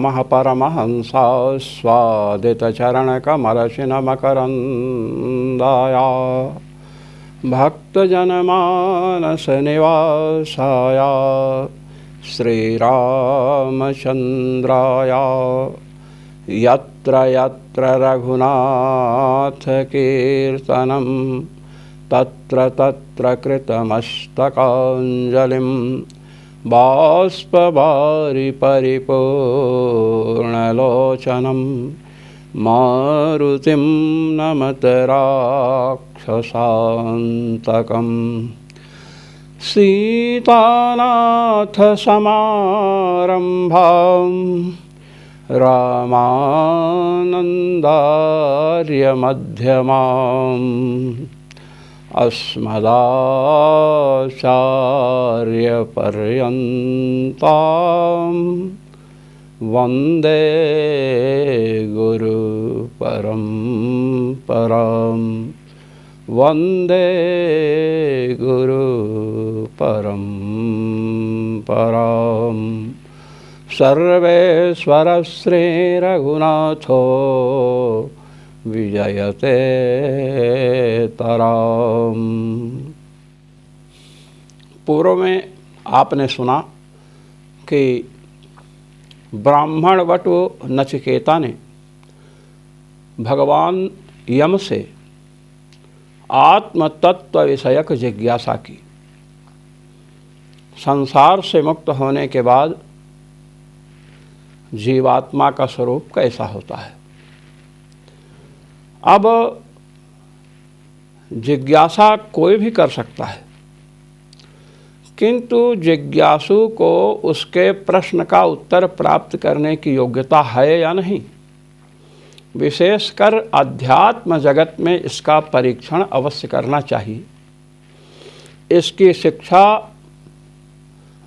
पितामह परमहंसा स्वादितचरणकमलशिनमकरन्दाया भक्तजनमानसनिवासाय श्रीरामचन्द्राय यत्र यत्र रघुनाथकीर्तनं तत्र तत्र कृतमस्तकाञ्जलिं बाष्पवारि परिपूर्णलोचनं मारुतिं नमत राक्षसान्तकम् सीतानाथसमारम्भां रामानन्दार्यमध्यमाम् अस्मदाचार्यपर्यन्तां वन्दे गुरुपरम्परां वन्दे गुरुपरम्परां सर्वेश्वर श्रीरघुनाथो विजयते तराम। पूर्व में आपने सुना कि ब्राह्मण वटु नचिकेता ने भगवान यम से आत्म तत्व विषयक जिज्ञासा की। संसार से मुक्त होने के बाद जीवात्मा का स्वरूप कैसा होता है। अब जिज्ञासा कोई भी कर सकता है, किंतु जिज्ञासु को उसके प्रश्न का उत्तर प्राप्त करने की योग्यता है या नहीं। विशेषकर अध्यात्म जगत में इसका परीक्षण अवश्य करना चाहिए। इसकी शिक्षा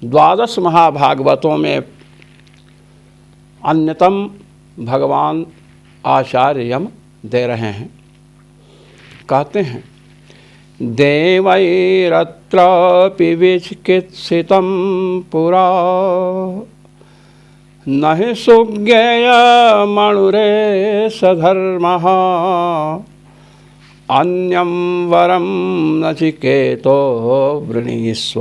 12 महाभागवतों में अन्यतम भगवान आचार्य यम दे रहे हैं। कहते हैं देवैरत्रापि विचिकित्सितं पुरा न हि सुज्ञेयमणुरेष धर्मः अन्यं वरं नचिकेतो वृणीष्व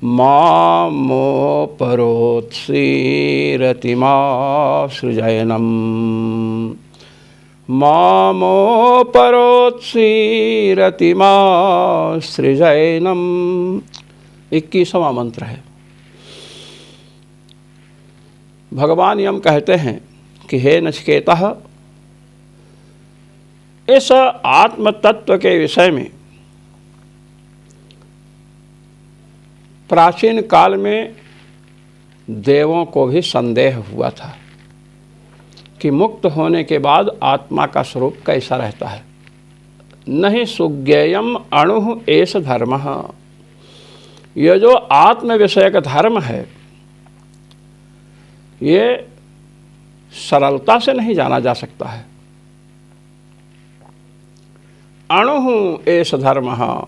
मामोपरोत्सीरतिमासृजयनम् मामोपरोत्सीरतिमासृजयनम् 21वां मंत्र है। भगवान यम कहते हैं कि हे नचिकेता, इस आत्म तत्व के विषय में प्राचीन काल में देवों को भी संदेह हुआ था कि मुक्त होने के बाद आत्मा का स्वरूप कैसा रहता है। नहीं सुज्ञेयम अणु एष धर्मः, यह जो आत्म विषयक धर्म है ये सरलता से नहीं जाना जा सकता है। अणु एष धर्मः,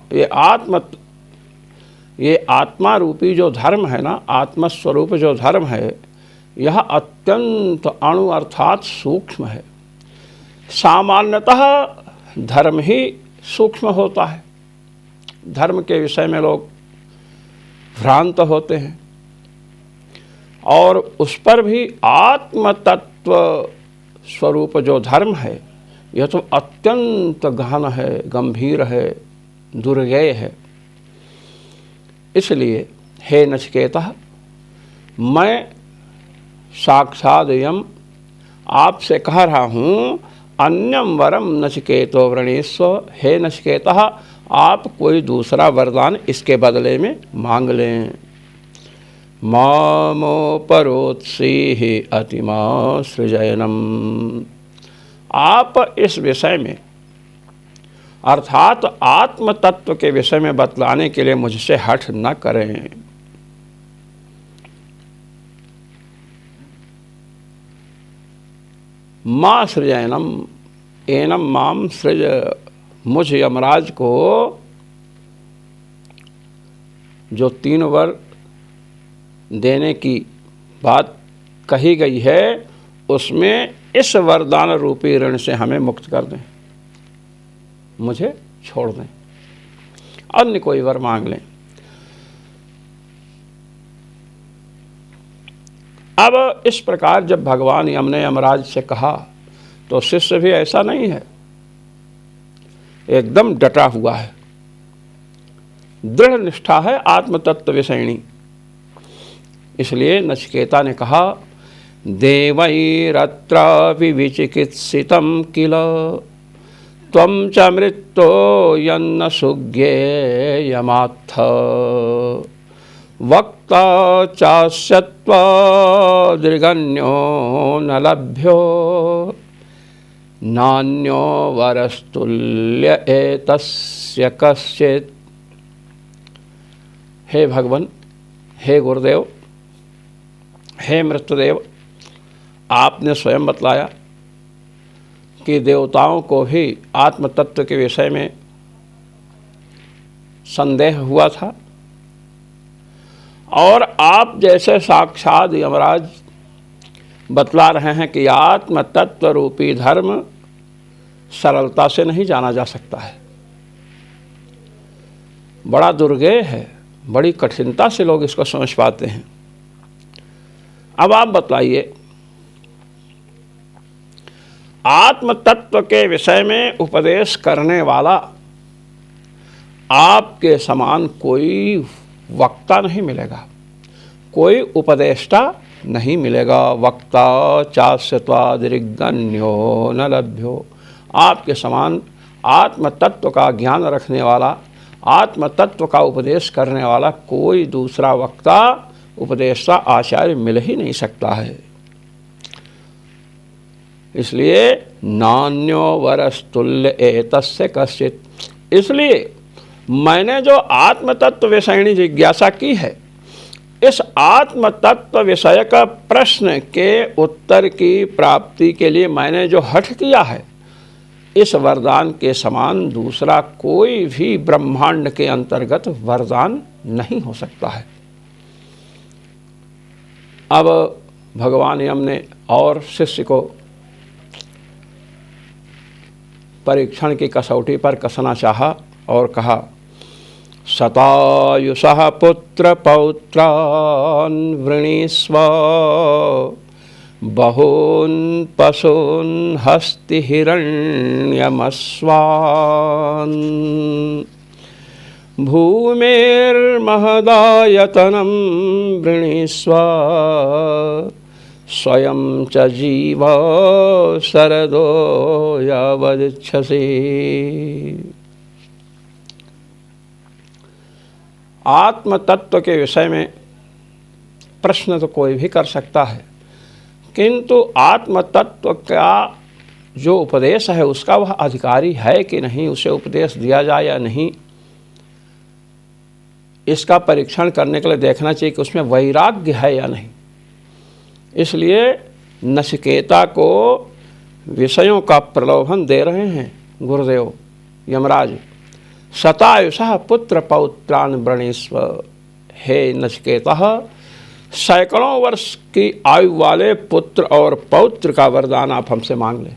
ये आत्मा रूपी जो धर्म है ना, आत्मस्वरूप जो धर्म है, यह अत्यंत अणु अर्थात सूक्ष्म है। सामान्यतः धर्म ही सूक्ष्म होता है। धर्म के विषय में लोग भ्रांत होते हैं और उस पर भी आत्म तत्व स्वरूप जो धर्म है यह तो अत्यंत गहन है, गंभीर है, दुर्गेय है। इसलिए हे नचिकेता, मैं साक्षात यम आपसे कह रहा हूँ, अन्यम वरम नचिकेतो वृणीष्व, हे नचिकेता आप कोई दूसरा वरदान इसके बदले में मांग लें। मामोपरोत्सीः अतिमासृजयनम्, आप इस विषय में अर्थात आत्म तत्व के विषय में बतलाने के लिए मुझसे हठ न करें। मां सृजयनम एनम माम सृज, मुझ यमराज को जो 3 वर देने की बात कही गई है उसमें इस वरदान रूपी ऋण से हमें मुक्त कर दें, मुझे छोड़ दें, अन्य कोई वर मांग लें। अब इस प्रकार जब भगवान यम ने यमराज से कहा तो शिष्य भी ऐसा नहीं है, एकदम डटा हुआ है, दृढ़ निष्ठा है आत्मतत्व विषयणी। इसलिए नचिकेता ने कहा, देवैरत्र विचिकित्सितं किल त्वं च मृत्यो यन्न सुज्ञेयमात्थ वक्ता चास्य त्वदृगण्यो न लभ्यो नान्यो वरस्तुल्य एतस्य कश्चित्। हे भगवान, हे गुरुदेव, हे मृत्युदेव, आपने स्वयं बतलाया कि देवताओं को भी आत्म तत्व के विषय में संदेह हुआ था, और आप जैसे साक्षात यमराज बतला रहे हैं कि आत्म तत्व रूपी धर्म सरलता से नहीं जाना जा सकता है, बड़ा दुर्गेय है, बड़ी कठिनता से लोग इसको समझ पाते हैं। अब आप बतलाइए, आत्म तत्व के विषय में उपदेश करने वाला आपके समान कोई वक्ता नहीं मिलेगा, कोई उपदेष्टा नहीं मिलेगा। वक्ता चास्यत्वादिरिगण्यो न लभ्यो, आपके समान आत्म तत्व का ज्ञान रखने वाला, आत्म तत्व का उपदेश करने वाला कोई दूसरा वक्ता, उपदेष्टा, आचार्य मिल ही नहीं सकता है। इसलिए नान्यो वरस्तुल्य एतस्य कश्चित्, इसलिए मैंने जो आत्म तत्व विषयणी जिज्ञासा की है, इस आत्म तत्व विषयक प्रश्न के उत्तर की प्राप्ति के लिए मैंने जो हठ किया है, इस वरदान के समान दूसरा कोई भी ब्रह्मांड के अंतर्गत वरदान नहीं हो सकता है। अब भगवान यम ने और शिष्य को परीक्षण की कसौटी पर कसना चाहा और कहा, शतायुषः पुत्र पौत्रान् वृणीष्व बहून् पशून् हस्तिहिरण्यमस्वान् भूमेर्महदायतनं वृणीष्व स्वयं च जीव शरदो यावदिच्छसि। आत्म तत्व के विषय में प्रश्न तो कोई भी कर सकता है, किंतु आत्म तत्व का जो उपदेश है उसका वह अधिकारी है कि नहीं, उसे उपदेश दिया जाए या नहीं, इसका परीक्षण करने के लिए देखना चाहिए कि उसमें वैराग्य है या नहीं। इसलिए नचिकेता को विषयों का प्रलोभन दे रहे हैं गुरुदेव यमराज। शतायुषः पुत्र पौत्रान् वृणीष्व, हे नचिकेता, सैकड़ों वर्ष की आयु वाले पुत्र और पौत्र का वरदान आप हमसे मांग लें।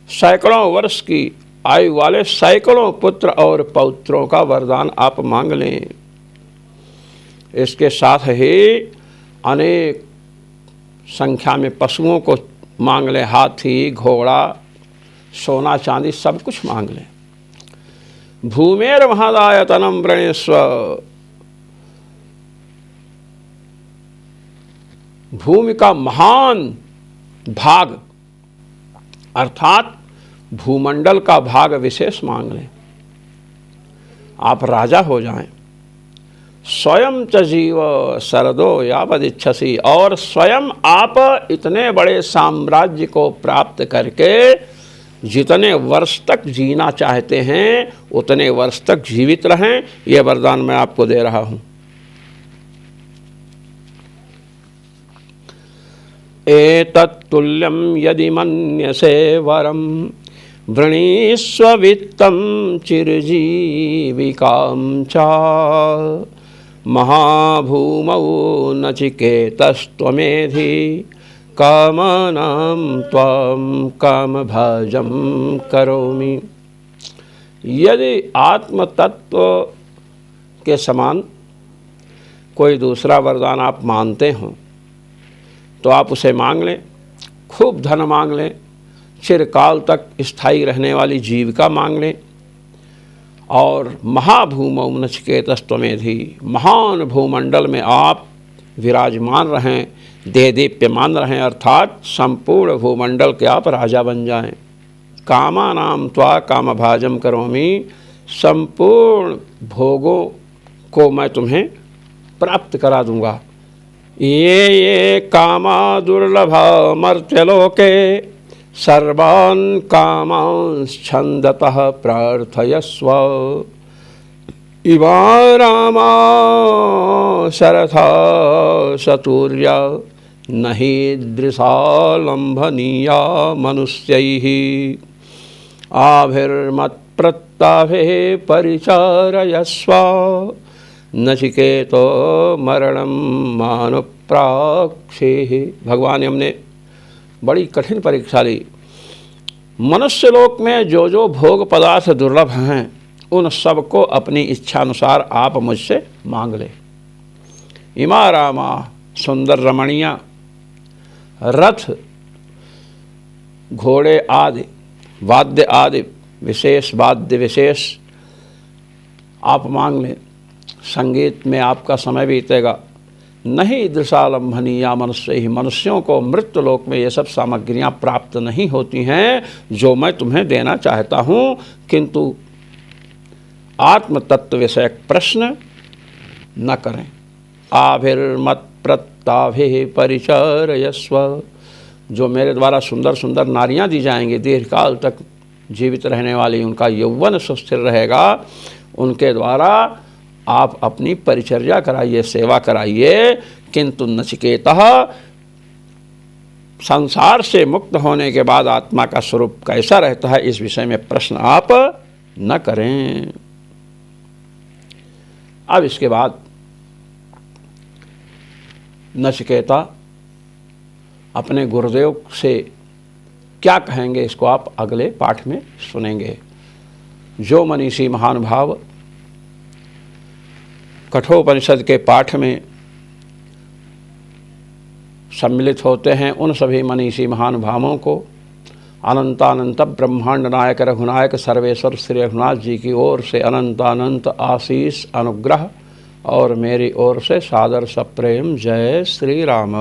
सैकड़ों वर्ष की आयु वाले सैकड़ों पुत्र और पौत्रों का वरदान आप मांग लें। इसके साथ ही अनेक संख्या में पशुओं को मांग लें, हाथी, घोड़ा, सोना चांदी सब कुछ मांग लें। भूमेर महादायतनम वृणीष्व, भूमि का महान भाग अर्थात भूमंडल का भाग विशेष मांग लें, आप राजा हो जाएं। स्वयं च जीव शरदो यावदिच्छसि, और स्वयं आप इतने बड़े साम्राज्य को प्राप्त करके जितने वर्ष तक जीना चाहते हैं उतने वर्ष तक जीवित रहें, यह वरदान मैं आपको दे रहा हूं। एतत्तुल्यं यदि मन्यसे वरम वृणीष्व वित्तं चिरजीविकां च महाभूमौ नचिकेतस्त्वमेधि कामानां त्वां कामभाजं करोमि। यदि आत्म तत्व के समान कोई दूसरा वरदान आप मानते हो तो आप उसे मांग लें, खूब धन मांग लें, चिरकाल तक स्थायी रहने वाली जीविका मांग लें, और महाभूमौ नचिकेतस्त्वमेधि, महान भूमंडल में आप विराजमान रहें, देदीप्यमान रहें, अर्थात संपूर्ण भूमंडल के आप राजा बन जाएं। कामानां त्वा कामभाजम करोमि, संपूर्ण भोगों को मैं तुम्हें प्राप्त करा दूंगा। ये कामा दुर्लभा मर्त्यलोके सर्वान् कामांश्छन्दतः प्रार्थयस्व। इमा रामा शरथा शतुर्या न हीदृशा लम्भनीया मनुष्यैः। आभिर्मत्प्रत्ताभे परिचारयस्व नचिकेतो मरणं मानुप्राक्षेः। भगवान ने हमने बड़ी कठिन परीक्षा ली। मनुष्य लोक में जो जो भोग पदार्थ दुर्लभ हैं उन सब को अपनी इच्छा अनुसार आप मुझसे मांग ले। इमा रामा, सुंदर रमणियाँ, रथ, घोड़े आदि, वाद्य आदि विशेष वाद्य विशेष आप मांग लें। संगीत में आपका समय बीतेगा। नहीं दृशालंभनीया मनुष्य ही, मनुष्यों को मृत्यु लोक में ये सब सामग्रियां प्राप्त नहीं होती हैं जो मैं तुम्हें देना चाहता हूँ, किंतु आत्म तत्व विषयक प्रश्न न करें। आभिर्मत प्रत्ताभि परिचारयस्व, जो मेरे द्वारा सुंदर सुंदर नारियां दी जाएंगी, दीर्घकाल तक जीवित रहने वाली, उनका यौवन सुस्थिर रहेगा, उनके द्वारा आप अपनी परिचर्या कराइए, सेवा कराइए। किंतु नचिकेतः, संसार से मुक्त होने के बाद आत्मा का स्वरूप कैसा रहता है इस विषय में प्रश्न आप न करें। अब इसके बाद नचिकेता अपने गुरुदेव से क्या कहेंगे इसको आप अगले पाठ में सुनेंगे। जो मनीषी महानुभाव कठोपनिषद के पाठ में सम्मिलित होते हैं, उन सभी मनीषी महानुभावों को अनंतानंत ब्रह्मांड नायक रघुनायक सर्वेश्वर श्री रघुनाथ जी की ओर से अनंतानंत आशीष अनुग्रह और मेरी ओर से सादर सप्रेम जय श्री राम।